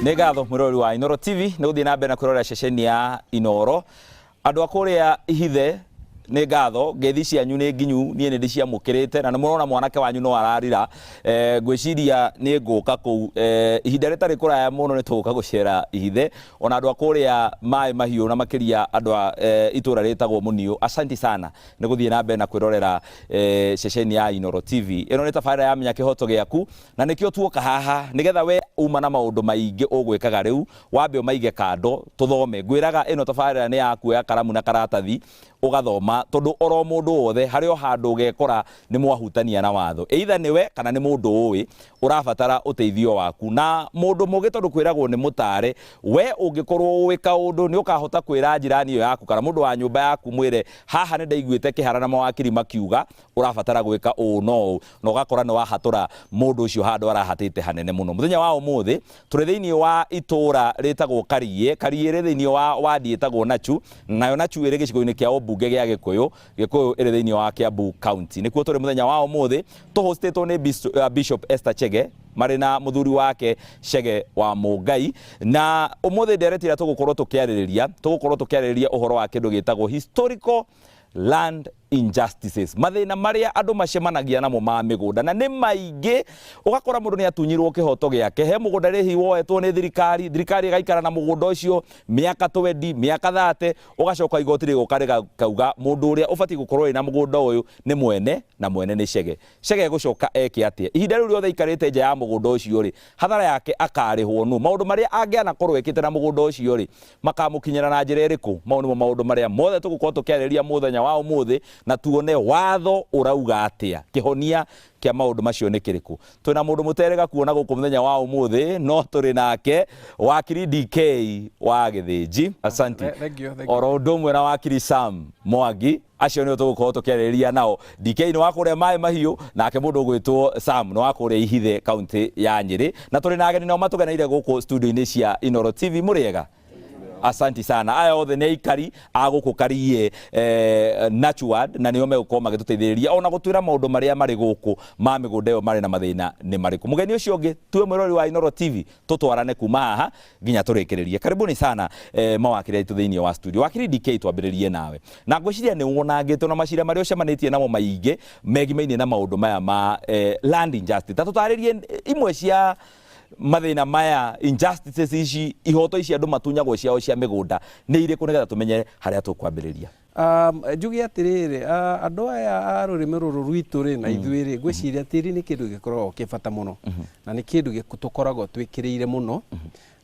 Negatho murori wa Inoro TV nuguthie na mbere na kurora ceceni ya Inoro andu akuria ihithe negatho ngethi cianyu ni nginyu nie ndi cia mukirite na murona mwanake wanyu no ararira gwiciria ni nguka ku ihinda ritari kuraya muno ni tuguka gucera ihithe ona andu akuria mai mahiu na makiria andu itura ritagwo Munio. Asante sana niguthie na mbere na kwirorera ceceni ya Inoro TV. Ino ni tabarira ya menya kihoto giaku na nikio tuoka haha nigetha we uma na maundu maingi ugwikaga riu wambe umaige kando tuthome. Ngwiraga ino tabarira ni ya kuoya karamu na karatathi ugathoma tondu oro mundu wothe hario handu gekora ni mwahutania na watho either niwe kana ni mundu uwi urabatara uteithio waku na mundu mugi tondu kwiragwo ni mutare we ungikorwo uwi kaundu ni ukahota kwira njirani yo yaku kana mundu wa nyumba yaku mwire haha ni ndaiguite kihara na mawakiri makiuga urabatara gwika no ugakora ni wahatura mundu ucio handu arahatite hanene muno. Muthenya wa umuthi turi thiini wa itura ritagwo Karie ri thiini wa wadi itagwo Nachu nayo Nachu iri gicigo-ini kia bunge gia Gikuyu iri thiini wa Kiambu County. Nikuo turi muthenya wa umuthi tuhostetwo ni Bishop Esther Chege marina muthuri wake Chege wa Mungai na umuthi nderetira tugukorwo tukiaririria uhoro wa kindu gitagwo historical land injustices, mathina maria andu macemanagia namo ma migunda na ni maingi ugakora mundu ni atunyirwo kihoto giake he mugunda rihi woetwo ni thirikari igaikara na mugunda ucio miaka 20 miaka 30 ugacoka igoti riguka kauga mundu uria ubati gukorwo ina mugunda uyu ni mwene na mwene ni Chege gucoka eke atia ihinda riu riothe ikarite nja ya mugunda ucio ri hathara yake akarihwo nu maundu maria angiana korwo ekite na mugunda ucio ri makamukinyira na njira iriku maundu maria mothe tugukorwo tukiarĩrĩria muthenya wa umuthi na tuone watho urauga atia kihonia kia maundu macio ni kiriku. Twina mundu muterega kuona guku muthenya wa umuthi no turi nake wakiri DK wa Githinji. Asante. Oro ndomwe na wakiri Sam Mwangi acio ni tugukorwo tukiarĩrĩria nao. DK ni wakuria mai mahiu nake mundu gwitwo Sam no wakuria ihithe county ya Nyeri na turi na ageni no matugeneire guku studio-ini cia Inoro TV. Muriega? Asante sana. Aya othe ni ikari aguku Karie Nachu ward na niyo megukorwo magituteithĩrĩria ona gutwira maundu maria mari guku ma migunda iyo mari na mathina ni mariku. Mugeni ucio ungi tuwe mwirori wa Inoro TV tutwarane kuma haha nginya turikiririe. Karibuni sana mawakiri aitu thiini wa studio. Wakiri DK twambiririe nawe na ngwiciria ni wonangite na macira maria ucemanitie namo maingi megimaine na maundu maya ma land injustice. Tatutaririe imwe cia mathina maya injustices ici ihoto ici andu matunyagwo ciao cia migunda ni ire kunega tumenye haria tukwambiriria. Njugi atiriri andu aya a rurimi ruru rwitu ri na ithuiri gwiciria tiri ni kindu gikoragwo kibata muno na ni kindu gitukoragwo twikiriire muno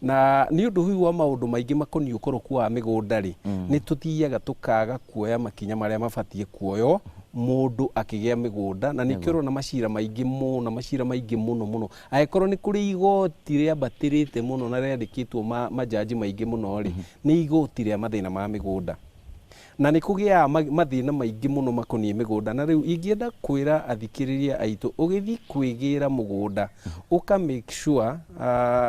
na ni undu hui wa maundu maingi makoni ukoroku wa migunda ri ni tuthiaga tukaga kuoya makinya maria mabatie kuoyo mundu akigia migunda na nikiro na macira maingi muno aikorwo ni kuri igoti ria batirite muno na riandikitwo majaji maingi muno ri ni igoti ria mathina ma migunda na nikugia mathina maingi muno makoni migunda na riu ingienda kwira athikiriria aitu ugithi kwigira mugunda uka make sure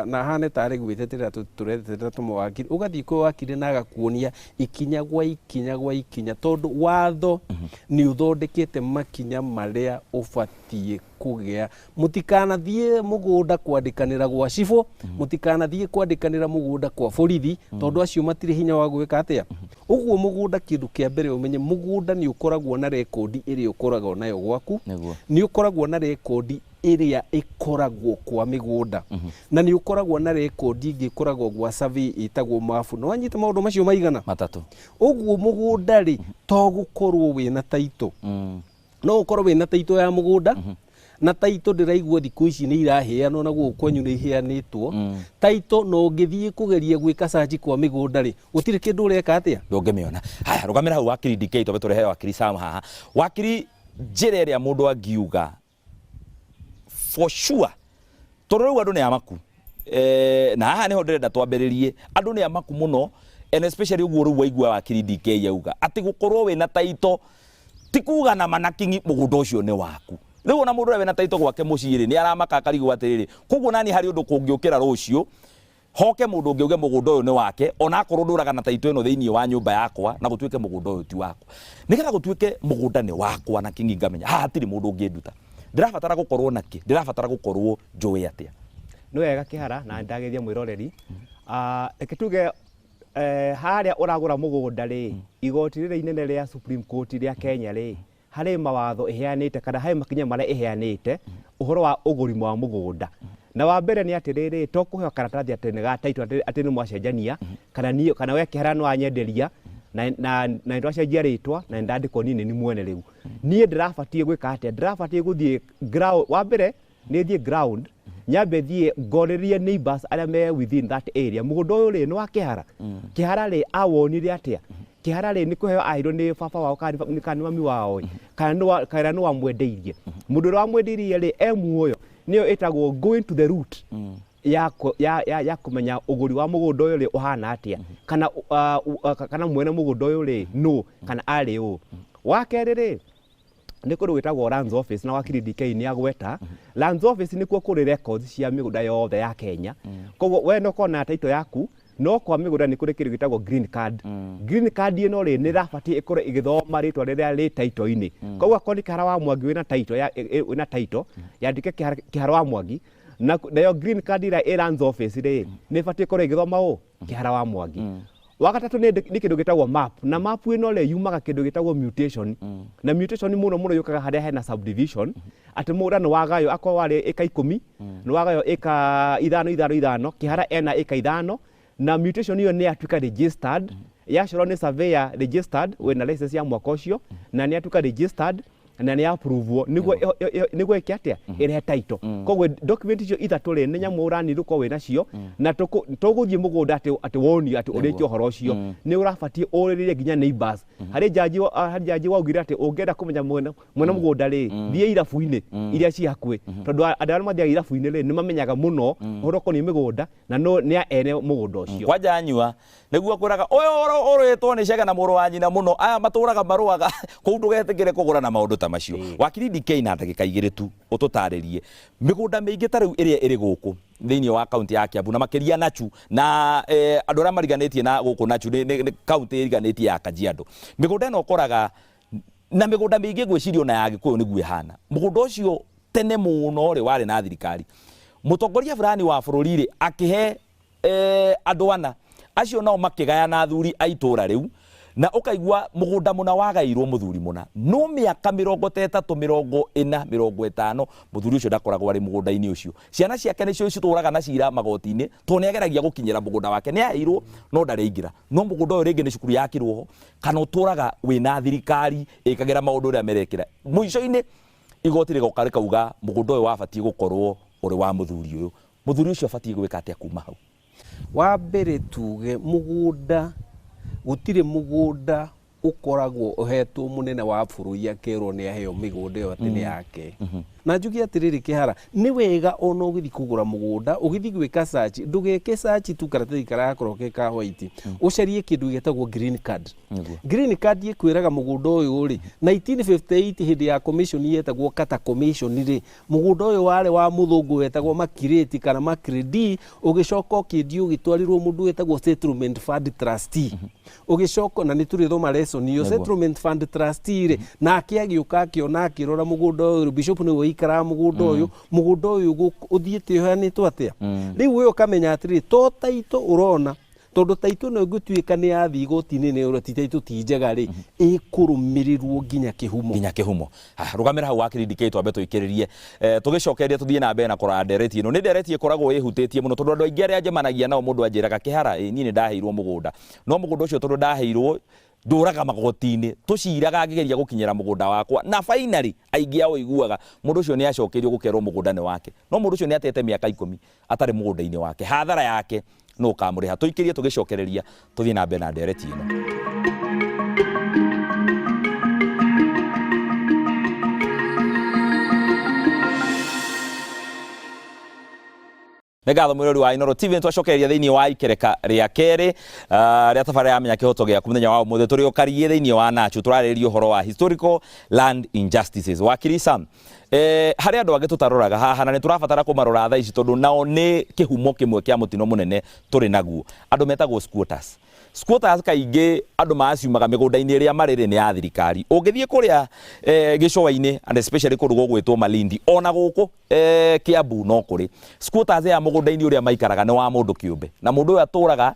na hane tare gwitetera turetera tumwakiri ugathi ko wakiri na gakuonia ikinya gwa ikinya tondu watho ni uthondekete makinya maria ufatie kugia mutikanathie mugunda kwandikanira gwa cifo mutikanathie kwandikanira mugunda kwa borithi tondu acio matire hinya wa gwika atia uguo mugunda kindu kia mbere umenye mugunda ni ukoragwo na rekodi iri ukoragwo nayo gwaku ni ukoragwo na rekodi iria ikoragwo kwa migunda na ni ukoragwo na rekodi ingi ikoragwo gwa survey itagwo mafu no anyite maundu macio maigana matatu uguo mugunda ri to gukorwo wina taito no ukorwo wina taito ya mugunda na taito ndiraigua thiku ici ni iraheanwo na guo kwanyu ni iheanitwo taito no ngithie kugeria gwika search kwa migunda ri gutire kindu ureka atia ndungemiona. Haya rugamira hau wakiri DK tobe turehe wakiri Sam haha wakiri njira iria mundu angiuga for sure toreu andu ni amaku na haha niho ndirenda twambiririe andu ni amaku muno and especially uguo ru waigua wakiri DK yauga ati gukorwo wina taito tikuga na manakingi mugunda ucio ni waku riu na mundu we na taito gwake muciri ni aramaka karigu atiriri koguo nani hari undu kungiukira rucio hoke mundu ungi uge mugunda uyu ni wake ona akorwo nduraga na taito ino thiini wa nyumba yakwa na gutwike mugunda uyu ti wakwa nigetha gutwike mugunda ni wakwa na kingi ngamenya hatiri mundu ungi nduta ndirabatara gukorwo naki ndirabatara gukorwo njui atia no wega kihara na ndagethia mwiroreri ekituge haria uragura mugunda ri igoti rire inene ria Supreme Court ria Kenya ri hari mawatho iheanite kana hari makinya maria iheanite uhoro wa uguri wa mugunda na wa mbere ni atiriri to kuheo karatathi atene ga taito atene mwacenjania kana we kihara no anyenderia na ndo acenjia ritwa na ndandiko nini ni mwene riu nie ndirabatie gwika atia ndirabatie guthie ground wa mbere ni thie ground nyambe thie ngorerie neighbors aria me within that area mugunda uyu ri no akihara kihara ri awonire atia kihara ri ni kuheo airo ni baba wao kana mami wao kana no amwendeirie mundu ro amwendeirie ri emuoyo niyo itagwo going to the root ya kumenya uguri wa mugunda uyu ri uhana atia kana mwene mugunda uyu ri no kana ari u wa keri ri ni kundu gwitagwo lands office na wakiri DK ni agweta lands office ni kuo kuri records cia migunda yothe ya Kenya koguo we no kona taito yaku no kwa migunda ni kuri kiri gitagwo green card green card ino ri ni rabatie ikore igithoma ritwa riria ri taito ini koguo akoni kihara wa Mwangi wina taito yandike kihara wa Mwangi na yo green card ira lands office ri ni batie ikore igithoma kihara wa Mwangi wakatatu ni kindu gitagwo map na map ino le yumaga kindu gitagwo mutation na mutation muno yukaga haria hena subdivision ati mura no wagayo akwa wari eka 10 no wagayo eka 5 kihara ena eka 5 na mutation iyo ni atuka registered yashoro ni surveyor registered wena license ya mwaka ucio na ni atuka registered na ni approve niguo ikiatia ire title kogwe document icio ithatu ri ni nyamu urani ruko wina cio na tuguthie mugunda ati woni ati uriki uhoro ucio ni urabatie uririe ginya neighbors hari jaji waugire ati ungenda kumenya mwena mugunda ri thie irabu-ini iria ci hakwe tondu andu mathiaga irabu-ini ri ni mamenyaga muno uhoro koni migunda na no ni ene mugunda ucio kwanja anyua niguo kuraga uyu uritwo ni cega na muru wa nyina muno aya maturaga maruaga kou ndugetikire kugura na maundu macio wakiri DK na ndagika igiri tu ututaririe migunda mingi ta riu iria iri guku thiini wa county ya Kiambu na makiria Nachu na andu aria mariganitie na guku Nachu ni county iriganitie ya Kajiado migunda no koraga na migunda mingi gwicirio na ya Gikuyu niguo ihana mugunda ucio tene muno ri wari na thirikari mutongoria fulani wa bururi ri akihe andu ana acio nao makigayana athuri a itura riu na ukaigua mugunda muna wagairwo muthuri muna no miaka 30 40 50 muthuri ucio ndakoragwo ari mugunda-ini ucio ciana ciake nicio cituraga na cira magoti-ini to ni ageragia gukinyira mugunda wake ni airwo no ndaringira no mugunda uyu ringi ni cukuru yakirwo ho kana uturaga wina thirikari ikagira maundu ria merekira muico-ini igoti rigoka rikauga mugunda uyu wabatie gukorwo uri wa muthuri ucio abatie gwika atia kuma hau wa mbere tuge mugunda gutire mugunda ukoragwo uhetwo munene wa bururi akerwo ni aheo migunda yo atini yake na njugi atiriri kihara ni wega ona ugithi kugura mugunda ugithi gwika search ndugeke search tu karatathi karakorwo ke ka white ucarie kindu getagwo green card green card ikwiraga mugunda uyu ri 1958 hindi ya commission yetagwo kata commission ri mugunda uyu wari wa muthungu wetagwo makireti kana makredi ugicoka kindio ugitwarirwo mundu wetagwo settlement fund trustee ugicoka na nituri thoma lesson yo settlement fund trustee ri na akiagiuka akiona akirora mugunda uyu bishop ni ikara mugunda uyu uthiete hanitwo atia riu uyu kamenya atiri to taito urona tondu taito no gutuika ni athi igoti-ini ni uroti taito ti njega ri ikurumirirwo nginya kihumo rugamira hau wakiri DK twambe tuikiririe tugicokeria tuthie na mbere na kura ndereti ino ni ndereti ikoragwo ihutĩtie muno tondu andu aingi aria njemanagia nao mundu anjiraga kihara ni ndaheirwo mugunda no mugunda ucio tondu ndaheirwo nduraga magoti-ini tuciraga ngigeria gukinyira mugunda wakwa na finally aingi ao iguaga mundu ucio ni acokerio gukerwo mugunda ni wake no mundu ucio ni atete miaka 10 atari mugunda-ini wake hathara yake no kamuriha tuikirie tugicokereria tuthie na mbere na ndereti ino nĩ ngatho mwĩrori wa Inooro TV twacokereria thĩinĩ wa ikereka rĩa kerĩ rĩa thabarĩ ya menya kĩhoto gĩaku mũthenya wa ũmũthĩ tũrĩ ũkariĩ thĩinĩ wa Nachu tũrarĩrĩria ũhoro wa historical land injustices. Wakiri Sam, harĩ andũ angĩ tũtaroraga haha na nĩ tũrabatara kũmarora thaa ici tondũ nao nĩ kĩhumo kĩmwe kĩa mũtino mũnene tũrĩ naguo. Andũ metagwo squatters. Squatters kaingĩ andũ maciumaga mĩgũnda-inĩ ĩrĩa marĩ nĩ ya thirikari. Ũngĩthiĩ kũrĩa gĩcũa-inĩ and especially kũndũ gwĩtwo Malindi ona gũkũ Kiambu no kũrĩ squatters ya mũgũnda-inĩ ũrĩa maikaraga nĩ wa mũndũ kĩũmbe na mũndũ ũyũ atũraga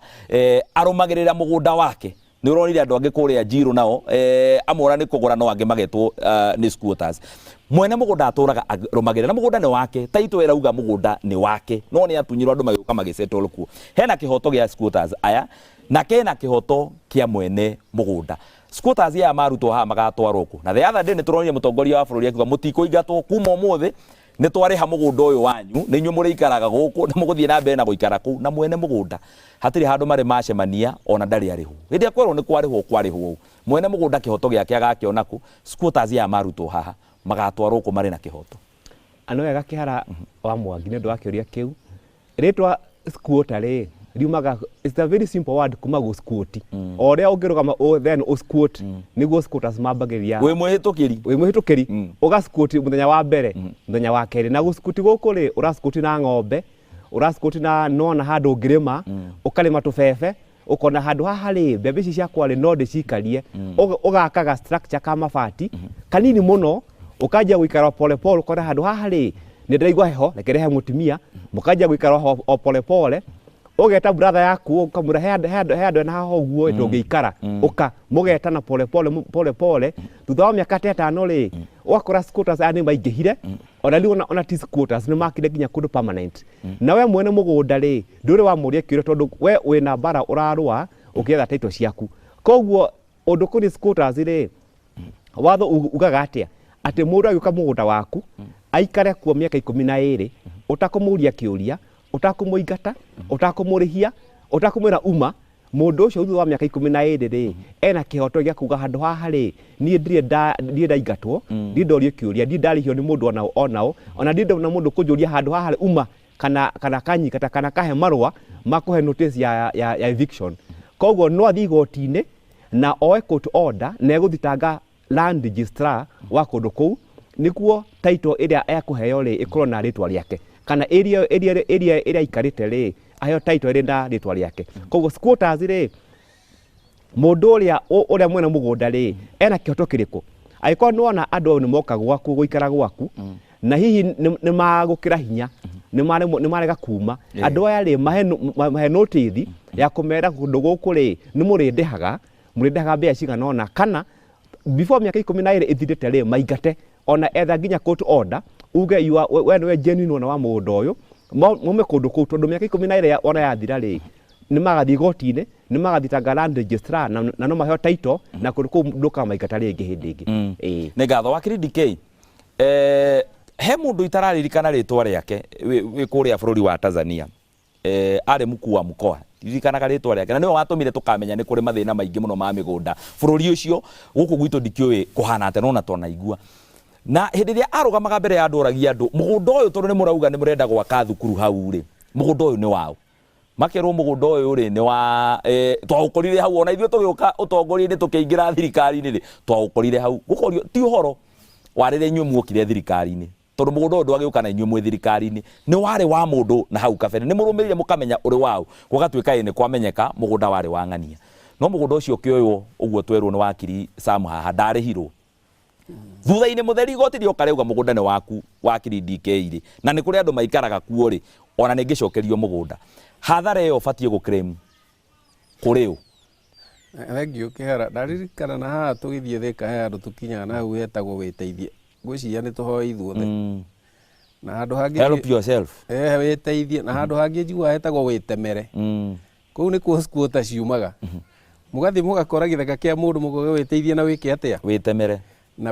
arũmagĩrĩra mũgũnda wake. Nĩ ũronire andũ angĩ kũrĩa Njirũ nao amwe nĩ kũgũra no angĩ magetwo nĩ squatters. Mwene mũgũnda atũraga arũmagĩrĩra na mũgũnda nĩ wake, taito ĩrauga mũgũnda nĩ wake, no nĩ atunyirwo andũ magĩũka magĩsettle kuo. Hena kĩhoto gĩa squatters aya na kena kĩhoto kĩa mwene mũgũnda. Squatters ya marutwo haha magatwarwo kũ. Na the other day nĩ tũronire mũtongoria wa bũrũri akiuga mũtikũingatwo kuma ũmũthĩ nĩ twarĩha mũgũnda ũyũ wanyu, nĩ inyuĩ mũrĩikaraga gũkũ na mũgũthiĩ na mbere na gũikara kũu na mwene mũgũnda hatirĩ handũ marĩ macemania ona ndarĩ arĩhwo. Hĩndĩ ĩrĩa kwerwo nĩ kwarĩhwo mwene mũgũnda kĩhoto gĩake agakĩona kũ. Squatters ya marutwo haha magatwarwo kũ marĩ na kĩhoto. Ano wega Kĩhara wa Mwangi nĩ ũndũ wa kĩũria kĩu. Rĩtwa squatter rĩ riumaga, it's a very simple word kuma gũ squat. O rĩa ũngĩrũgama then squat nĩguo squatters mambagĩria. Wĩ mũhĩtũkĩri ũga squat mũthenya wa mbere mũthenya wa kerĩ na gũ squat gũkũ rĩ ũra squat na ng'ombe ũra squat na nona handũ ngĩrĩma ũkarĩma tũbebe ũkona handũ haha rĩ mbembe ici ciakwa rĩ no ndĩcikarie ũgakaga structure ka mabati kanini mũno ũkanjia gũikara pole pole ũkona handũ haha rĩ nĩ ndĩraigua heho reke rehe mũtumia mũkanjia gũikara o pole pole ũgeta brother yaku ũkamwĩra he andũ na haha ũguo ndũngĩikara ũka mũgetana pole pole thutha wa mĩaka 5 rĩ ũgakora squatters aya nĩ maingĩhire ona ti squatters nĩ makire nginya kũndũ permanent. Na we mwene mũgũnda rĩ ndũrĩ wa mũria kĩũria tondũ we wĩna bara ũrarũa ũkĩetha title ciaku. Koguo ũndũ kũrĩ squatters rĩ watho ugaga atĩ mũndũ agĩũka mũgũnda waku aikare kuo mĩaka 12 ũtakũmũria kĩũria ũtakũmũingata ũtakũmũrĩhia ũtakũmwĩra uma mũndũ ũcio thutha wa mĩaka 12 rĩ ena kĩhoto gĩa kuga handũ haha rĩ niĩ ndirĩ ndaingatwo ndirĩ ndorio kĩũria ndirĩ ndarĩhio nĩ mũndũ onao ona ndirĩ ndona mũndũ kũnjũria handũ haha rĩ uma kana kanyikata kana kahe marũa makũhe notice ya eviction. Koguo no athiĩ igoti-inĩ na oe court order na egũthitanga land registrar wa kũndũ kũu nĩguo title ĩrĩa ekũheo rĩ ĩkorwo na rĩtwa rĩake kana area ĩrĩa aikarĩte rĩ aheo title ĩrĩ na rĩtwa rĩake. Koguo squatters rĩ mũndũ ũrĩa mwene mũgũnda rĩ ena kĩhoto kĩrĩkũ angĩkorwo nĩ wona andũ nĩ moka gwaku gũikara gwaku na hihi nĩ magũkĩra hinya nĩ marega kuma andũ aya rĩ mahe notice ya kũmera kũndũ gũkũ rĩ nĩ mũrĩndĩhaga mbia cigana ona kana before mĩaka 12 ĩthirĩte rĩ maingate ona etha nginya court order uge we nĩwe genuine ona wa mũgũnda ũyũ mume kũndũ kũu tondũ mĩaka 12 ona yathira rĩ nĩ magathiĩ igoti-inĩ nĩ magathitanga land registrar na no maheo title na kũndũ kũu ndũkamaingata rĩngĩ hĩndĩ ĩngĩ. Nĩ ngatho Wakiri DK. He mũndũ itararirikana rĩtwa rĩake wĩ kũrĩa bũrũri wa Tanzania arĩ mkuu wa mkoa ririkanaga rĩtwa rĩake na nĩwe watũmire tũkamenya nĩ kũrĩ mathĩna maingĩ mũno ma mĩgũnda bũrũri ũcio gũkũ gwitũ ndikĩũĩ kũhana atĩ no na twanaigua. Na hĩndĩ ĩrĩa arũgamaga mbere ya andũ oragia andũ mũgũnda ũyũ tondũ nĩ mũrauga nĩ mũrenda gwaka thukuru hau rĩ mũgũnda ũyũ nĩ wao makerwo mũgũnda ũyũ rĩ nĩ wa twaũkorire hau ona ithuĩ tũgĩũka ũtongoria-inĩ tũkĩingĩra thirikari-inĩ rĩ twaũkorire hau gũkorio ti ũhoro wa rĩrĩa inyuĩ muokire thirikari-inĩ tondũ mũgũnda ũyũ ndwagĩũka na inyuĩ mwĩ thirikari-inĩ nĩ warĩ wa mũndũ na hau kabere nĩ mũrũmĩrĩire mũkamenya ũrĩ wao gũgatuĩka nĩ kwamenyeka mũgũnda warĩ wa ng'ania no mũgũnda ũcio ũkĩoywo ũguo twerwo nĩ Wakiri Sam haha ndarĩhirwo thutha-inĩ mũtheri igoti rĩoka rĩuga mũgũnda nĩ waku Wakiri DK rĩ na nĩ kũrĩ andũ maikaraga kuo rĩ ona nĩ ngĩcokerio mũgũnda hathara ĩyo batiĩ gũclaim kũrĩ ũ. Thank you Kĩhara ndaririkana na haha tũgĩthiĩ Thĩka he andũ tũkinya na hau hetagwo wĩteithie ngwĩciria nĩ tũhoe ithuothe na handũ hangĩ help yourself wĩteithie na handũ hangĩ njiguaga hetagwo wĩtemere kũu nĩkuo squatters ciumaga mũgathiĩ mũgakora gĩthaka kĩa mũndũ mũgoge wĩteithie na wĩke atĩa wĩtemere na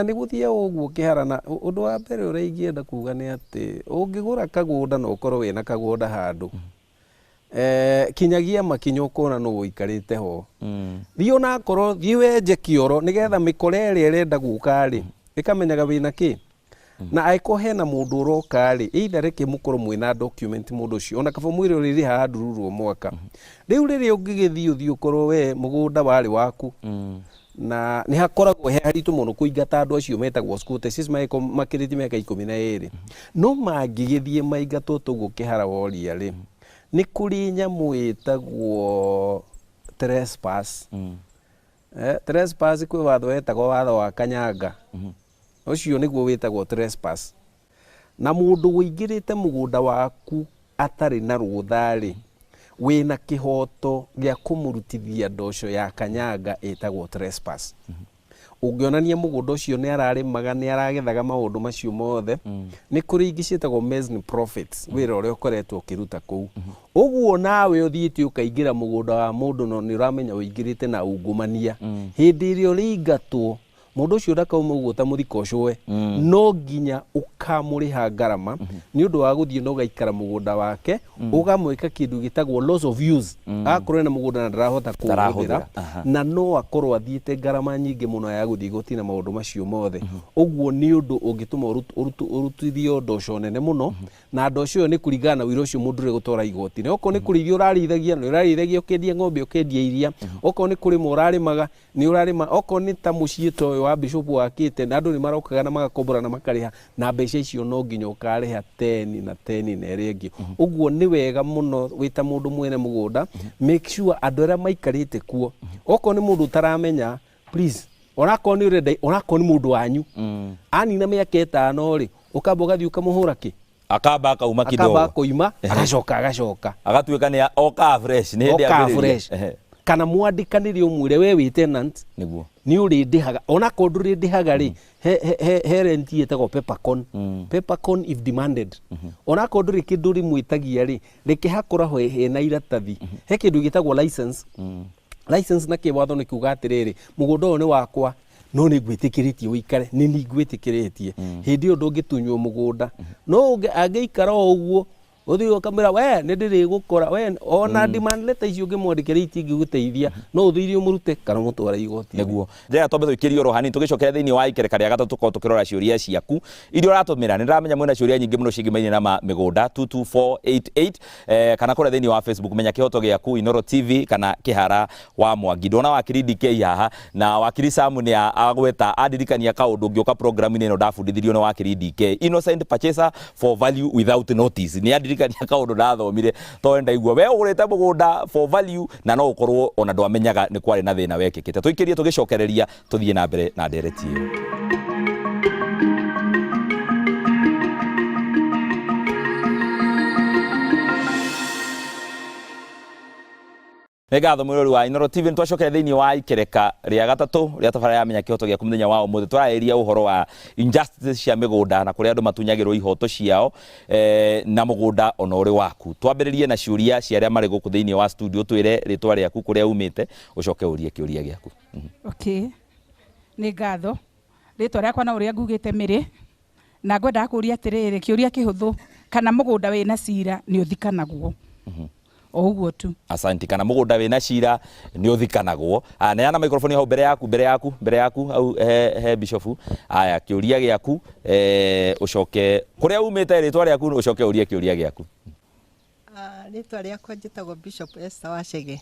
nĩ gũthiĩ ũguo Kĩhara na ũndũ wa mbere ũrĩa ingĩenda kuga nĩ atĩ ũngĩgũra kagũnda na ũkorwo wĩna kagũnda handũ kinyagia makinya ũkona no ũikarĩte ho thiĩ onakorwo thiĩ wenje kĩoro nĩgetha mĩkora ĩrĩa ĩrenda gũka rĩ ĩkamenyaga wĩna kĩ na aiko hena mundu uroka ri either reke mukoro mwina document mundu ucio ona kaba mwire riri ha ndururu mwaka riu riri ungigithio thio korwo we mugunda wari waku na ni hakoragwo he haritu muno kuingata andu acio metagwo scooters makiriti meka 12 no mangigithie maingatwo tugu kihara woria ri ni kuri nyamu itagwo trespass trespass kwi watho wetagwo watho wa Kanyanga ucio niguo witagwo trespass na mundu wingirite mugunda waku atari na ruthari wina kihoto gia kumurutithia ndosho ya Kanyanga itagwo trespass ungionania mugunda ucio ni ararimaga ni aragethaga maundu macio mothe ni kuri ingi cietagwo mezzanine profits wira uria ukoretwo ukiruta kuu uguo nawe uthiite ukaingira mugunda wa mundu no ni uramenya uingirite na ungumania hindi irio riingatwo mundu ucio ndakauma uguo ta muthiko ucio no nginya ukamuriha ngarama ni undu wa guthie no gaikara mugunda wake ugamwika kindu gitagwo loss of use akorwo na mugunda na ndarahota kuhũthĩra na no akorwo athiite ngarama nyingi muno ya guthie gutina maundu macio mothe uguo ni undu ungituma urutithio ndosho nene muno na ndosho iyo ni kuringana na wira ucio mundu ri gutwara igoti-ini oko ni kurithio urarithagia ni urarithagia ukendia ng'ombe ukendia iria oko ni kuri murarimaga ni urarima oko ni ta muciĩ to wa bishop wakite na andu ni marokaga na magakombora na makariha na mbeca icio no nginya ukariha 10 na 10 na ringi uguo ni wega muno wita mundu mwene mugunda make sure andu aria maikarite kuo oko ni mundu taramenya please onako ni urenda onako ni mundu wanyu ani na miaka 5 ri ukamba ugathii ukamuhura ki akamba akauma kidogo akamba koima agacoka agatuika ni oka fresh ni ndi fresh kana mwandikanirie umwire we wi tenant niguo ni uri ndihaga ona kondu ri ndihaga ri he rent yetagwo peppercorn if demanded ona kondu ri kindu ri mwitagia ri reke hakora ho he na iratathi he kindu gitagwo license na kiwatho ni kuga atiriri mugunda uyu ni wakwa no ni gwĩtĩkĩrĩtie uikare ni gwĩtĩkĩrĩtie hindi yo ndũngĩtunywo mugunda no angeikara ũguo uthio kamera we ni ndiri gukora we ona demand letter icio ngimwandikira ingiguteithia no uthirie umurute kana mutwara igoti niguo njega tombe thuikirio rohani tugicokera thiini wa ikereka ria gatatu ko tukirora ciuria ciaku irio ratumira ni ndiramenya mwena ciuria nyingi muno cigimaine na migunda 22488 kana kore thiini wa Facebook menya kihoto giaku Inoro TV kana kihara wa Mwangi ndona wakiri DK haha na wakiri Samu ni agweta adirikania kaundu ngioka program ino ndafundithirio na wakiri DK innocent purchaser for value without notice ni adirikania kaundu ndathomire to ndaigua we ugurite mugunda for value na no ukorwo ona ndwamenyaga ni kwari na thina wekikite tuikirie tugicokereria tuthie na mbere na ndereti iyo Negatho mwirori wa Inoro TV twacokera thiini wa ikereka ria gatatu ria tabara ya menya kihoto gia kumthenya wa umuthi twaraeria uhoro wa injustice cia migunda na kuria andu matunyagirwo ihoto ciao na mugunda ona uri waku twambiririe na ciuria cia aria mari guku thiini wa studio twire ritwa riaku kuria umite ucoke urie kiuria giaku okay ni ngatho ritwa riakwa na uria ngugite miri na ngwenda kuria atiriri kiuria kihuthu kana mugunda wina cira ni uthikanagwo oguo tu asanti kana mugunda wina cira ni uthikanagwo neana microphone hau mbere yaku au he bishofu aya kiuria giaku ucoke kuria umite ritwa riaku ucoke urie kiuria giaku ritwa riakwa njitagwo Bishop Esther Wachege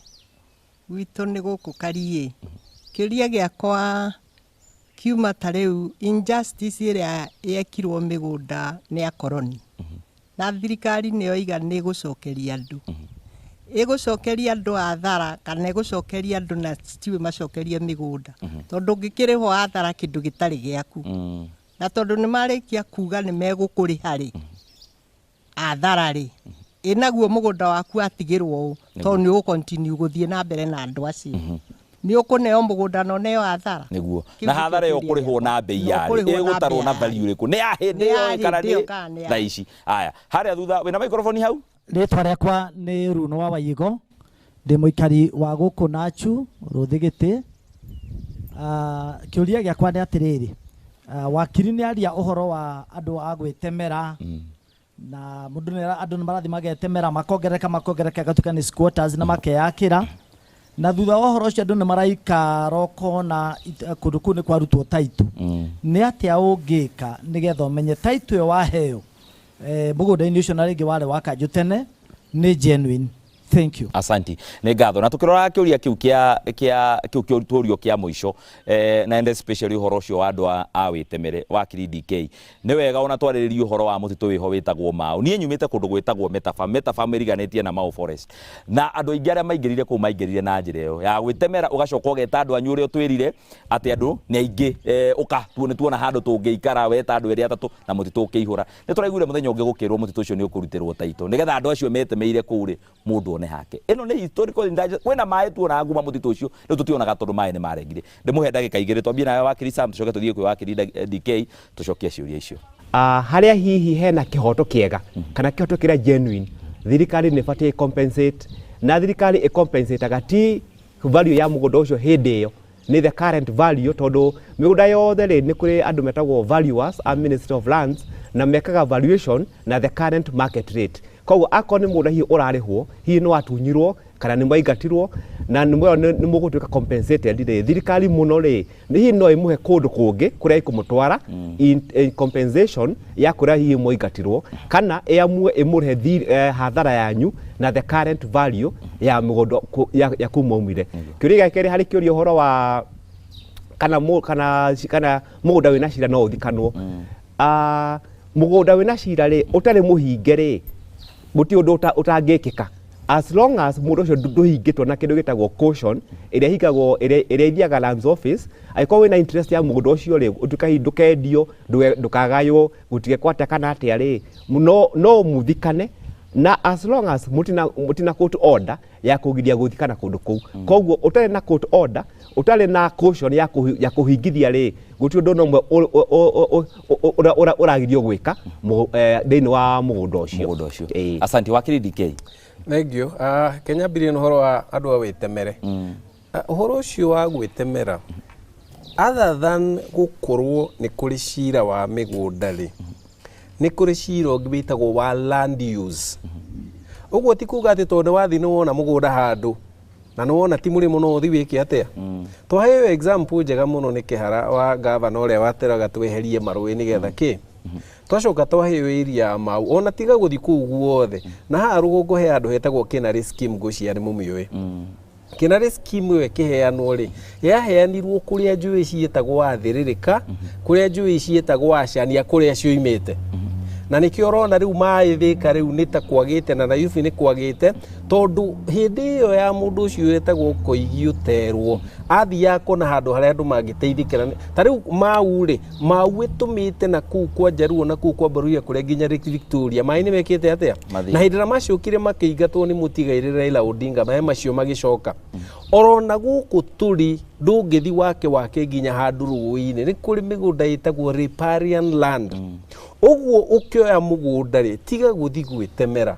gwitu ni guku Karie kiuria giakwa kiuma tariu injustice iria yekirwo migunda ni akoroni na thirikari ni oiga ni gucokeria andu igucokeria andu athara kana igucokeria andu na stiwe macokeria migunda tondu ngikiriho athara kindu gitari giaku na tondu ni marikia kuga ni megukuriha ri athara ri inaguo mugunda waku atigirwo tondu ni u continue guthie na mbere na andu acio ni ukuneo mugunda no neo athara niguo na hathara yo kurihwo na bei ya igutarwo na value riku ni ahindi yo kana ni thaici aya haria thutha wina microphone hau ritwa riakwa ni Runo wa Wayigo ndi muikari wa guku Nachu Ruthigiti kiuria giakwa ni atiriri wakiri ni aria uhoro wa andu agwitemera na mundu ni andu marathi magetemera makongereka gatuka ni squatters na makeyakira na thutha wa horo cio andũ nĩ maraikara ũkona kũndũ kũu nĩ kwarutwo taitũ nĩ atĩa ũngĩka nĩgetha ũmenye taitũ ĩyo waheo mũgũnda-inĩ ũcio na rĩngĩ warĩ wa kanjũ tene nĩ genuine. Thank you. Asanti. Nĩ ngatho. Na tukirora kiuria kiu kia turio kia muico na ende specially uhoro ucio wa andu a witemere wa kiri DK. Nĩ wega ona twarĩrĩrie uhoro wa mutitu wiho witagwo Mau. Niĩ nyumĩte kũndũ gwĩtagwo Metafarm ĩriganĩtie na Mau Forest. Na andũ aingĩ arĩa maingĩrire kũu maingĩrire na njĩra ĩyo ya gwĩtemera ũgacoka ũgeta andũ anyu ũrĩa twĩrire atĩ andũ nĩ aingĩ ũka tuona handũ tũngĩikara weta andũ erĩ atatũ na mũtitũ ũkĩihũra. Nĩ tũraiguire mũthenya ũngĩ gũkĩrwo mũtitũ ũcio nĩ ũkũrutĩrwo taito nĩgetha andũ acio metemeire kũu rĩ mũndũ one hake. Ĩno nĩ historical injustice. Kwĩna maĩ tuona nguma mũtitũ ũcio rĩu tũtionaga tondũ maĩ nĩ marengire. Ndĩmũhe ndagĩka igĩrĩ twambie nayo wakiri Sam tucoke tũthiĩ kwĩ wakiri DK tucokie ciũria icio. Harĩa hihi hena kĩhoto kĩega kana kĩhoto kĩrĩa genuine thirikari nĩ batiĩ compensate na thirikari compensate ti value ya mũgũnda ũcio hĩndĩ ĩyo nĩ the current value tondũ mĩgũnda yothe rĩ nĩ kũrĩ andũ metagwo valuers a Ministry of Lands na mekaga valuation na the current market rate. Koguo akorwo nĩ mũgũnda hihi ũrarĩhwo hihi nĩ watunyirwo kana nĩ mwaingatirwo na nĩ mũgũtuĩka compensated rĩ thirikari mũno rĩ hihi no ĩmũhe kũndũ kũngĩ kũrĩa ikũmũtwara in compensation ya kũrĩa hihi mwaingatirwo kana ĩmũrĩhe hathara yanyu na the current value ya mũgũnda ya kũu mwaumire. Kĩũria gĩa kerĩ harĩ kĩũria ũhoro wa kana mũgũnda wĩna cira no ũthikanwo. Mũgũnda wĩna cira rĩ ũtarĩ mũhinge rĩ gũtirĩ ũndũ ũtangĩkĩka as long as mũndũ ũcio ndũhingĩtwo na kĩndũ gĩtagwo caution ĩrĩa hingagwo ĩrĩa ithiaga Lands Office angĩkorwo wĩna interest ya mũgũnda ũcio rĩ ndũkendio ndũkagaywo gũtige kwate kana atĩa rĩ no mũthikane na as long as mutina court order ya kũgiria gũthikana kũndũ kũu. Koguo ũtarĩ na court order ũtarĩ na caution ya kũhingithia rĩ gũtirĩ ũndũ ũmwe ũragirio gwĩka thĩinĩ wa mũgũnda ũcio. Asante wakiri DK. Thank you. Kenya mbiri ũhoro wa andũ a wĩtemere. Ũhoro ũcio wa gwĩtemera other than gũkorwo nĩ kũrĩ cira wa mĩgũnda rĩ nĩ kũrĩ cira ũngĩ wĩtagwo wa land use. Ũguo ti kuuga atĩ tondũ wathiĩ nĩ wona mũgũnda handũ na nĩ wona ti mũrĩmo no ũthiĩ wĩke atĩa. Tũheo example njega mũno nĩ kĩhara wa gavana ũrĩa wateraga tweherie marũĩ nĩgetha kĩ twacoka twaheo area Mau ona tiga gũthiĩ kũu guothe na haha rũgongo he andũ hetagwo Kenare scheme ngũcia nĩ mũmĩũĩ. Kenare scheme ĩyo ĩkĩheanwo rĩ yaheanirwo kũrĩa njũĩ ciĩtagwo Athĩrĩrĩka kũrĩa njũĩ ciĩtagwo Acania kũrĩa cioimĩte. Na nĩkĩo ũrona rĩu maĩ Thĩka rĩu nĩ ta kwagĩte na Nairobi nĩ kwagĩte tondũ hĩndĩ ĩyo ya mũndũ ũcio wetagwo Koigi ũterwo athiaga kũona handũ harĩa andũ mangĩteithĩkĩra. Ta rĩu Mau rĩ Mau ĩtũmĩte na kũu kwa Njaruo na kũu kwa Mbaruhia kũrĩa nginya Victoria maĩ nĩ mekĩte atĩa na hĩndĩ ĩrĩa macokire makĩingatwo nĩ mũtigairĩ Raila Odinga maĩ macio magĩcoka. Orona gũkũ tũrĩ ndũngĩthi wake nginya handũ rũĩ-inĩ nĩ kũrĩ mĩgũnda ĩtagwo riparian land. Ũguo ũkĩoya mũgũnda rĩ tiga gũthi gwĩtemera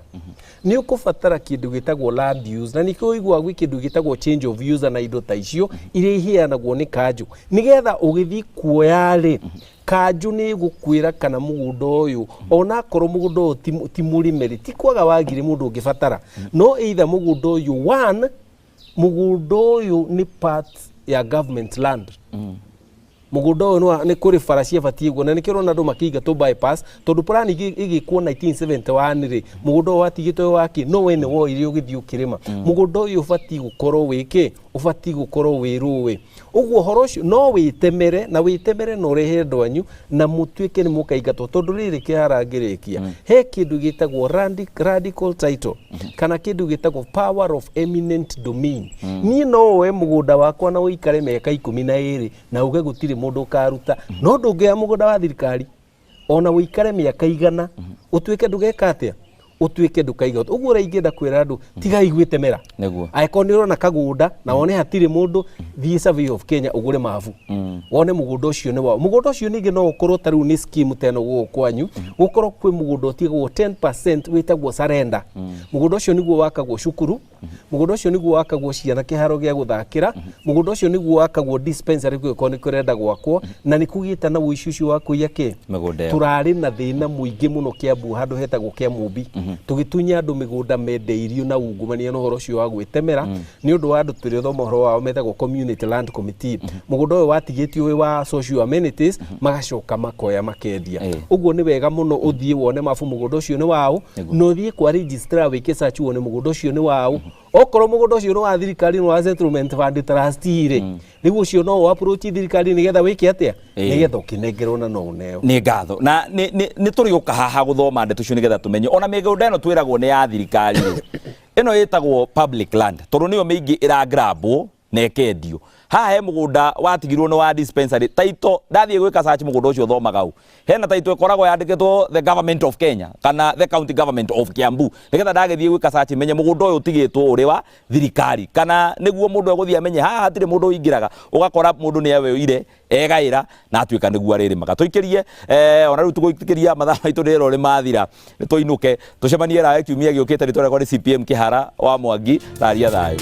nĩ ũkũbatara kĩndũ gĩtagwo land use na nĩkĩo ũiguaga gwĩ kĩndũ gĩtagwo change of user na indo ta icio iria iheanagwo nĩ kanjũ nĩgetha ũgĩthi kuoya rĩ kanjũ nĩ gũkwĩra kana mũgũnda ũyũ ona akorwo mũgũnda ũyũ ti mũrĩme rĩ ti kwaga wagire mũndũ ũngĩbatara no either mũgũnda ũyũ one mũgũnda ũyũ nĩ part ya government land. Mũgũnda ũyũ nĩ kũrĩ bara ciabatiĩ guo na nĩkĩo ũrona andũ makĩingatwo bypass tondũ plan ĩgĩkwo 1971 rĩ mũgũnda ũyũ watigĩtwo waki no we nĩ woire ũgĩthiĩ ũkĩrĩma. Mũgũnda ũyũ ũbatiĩ gũkorwo wĩkĩ ũbatiĩ gũkorwo wĩ rũĩ. Ũguo ũhoro ũcio no wĩtemere na wĩtemere na ũrehe andũ anyu na mũtuĩke nĩ mũkaingatwo tondũ rĩrĩ kĩhara ngĩrĩkia he kĩndũ gĩtagwo radical title kana kĩndũ gĩtagwo power of eminent domain. Niĩ no woe mũgũnda wakwa na ũikare mĩaka 12 na uge gũtirĩ mũndũ ũkaruta no ndũngĩoya mũgũnda wa thirikari ona ũikare mĩaka 100 ũtuĩke ndũgeka atĩa ũtuĩke ndũkaiga. Ũguo ũraingĩenda kwĩra andũ tigai gwĩtemera angĩkorwo nĩ ũrona kagũnda na wone hatirĩ mũndũ thiĩ survey of Kenya ũgũre mabu wone mũgũnda ũcio nĩ wao. Mũgũnda ũcio ningĩ no ũkorwo ta rĩu nĩ scheme teno gũkũ kwanyu gũkorwo kwĩ mũgũnda ũtigagwo 10% wĩtagwo surrender. Mũgũnda ũcio nĩguo wakagwo cukuru mũgũnda ũcio nĩguo wakagwo ciana kĩharo gĩa gũthakĩra mũgũnda ũcio nĩguo wakagwo dispensary gwĩkwo nĩ kũrenda gwakwo na nĩ kũgĩte na ũici ũcio wa kũiya kĩ tũrarĩ na thĩna mũingĩ mũno Kiambu handũ hetagwo Kiamumbi tugitunya andu migunda mendeirio na ungumania na horo cio wa gwitemera ni undu wa andu turi thoma horo wao metagwo community land committee mugunda uyu watigitio wi wa social amenities magacoka makoya makendia uguo ni wega muno uthie wone mabu mugunda ucio ni wao no uthie kwa registrar wike search wone mugunda ucio ni wao okorwo mugunda ucio ni wa thirikari ni wa settlement fund trustee ri riu ucio no approach thirikari nigetha wike atia nigetha ukinengerwo na no uneo ni ngatho na ni turi uka haha guthoma ndeto cio nigetha tumenye ona migunda ino twiragwo ni ya thirikari ino yetagwo public land tondu niyo mingi iragrabwo na ikendio haha he mugunda watigirwo ni wa dispensary taito ndathie gwika search mugunda ucio thomaga u hena taito ikoragwo yandikitwo the government of Kenya kana the county government of Kiambu nigetha ndagethie gwika search menye mugunda uyu utigitwo uri wa thirikari kana niguo mundu eguthie amenye haha hatire mundu ingiraga ugakora mundu ni eweire egaira na atuika niguo aririmaga tuikirie ona riu tuguikiria mathaa maitu rero ri mathira tuinuke tucemanie ra kiumia giukite ritore kwa CPM Kihara wa Mwangi raria thayo.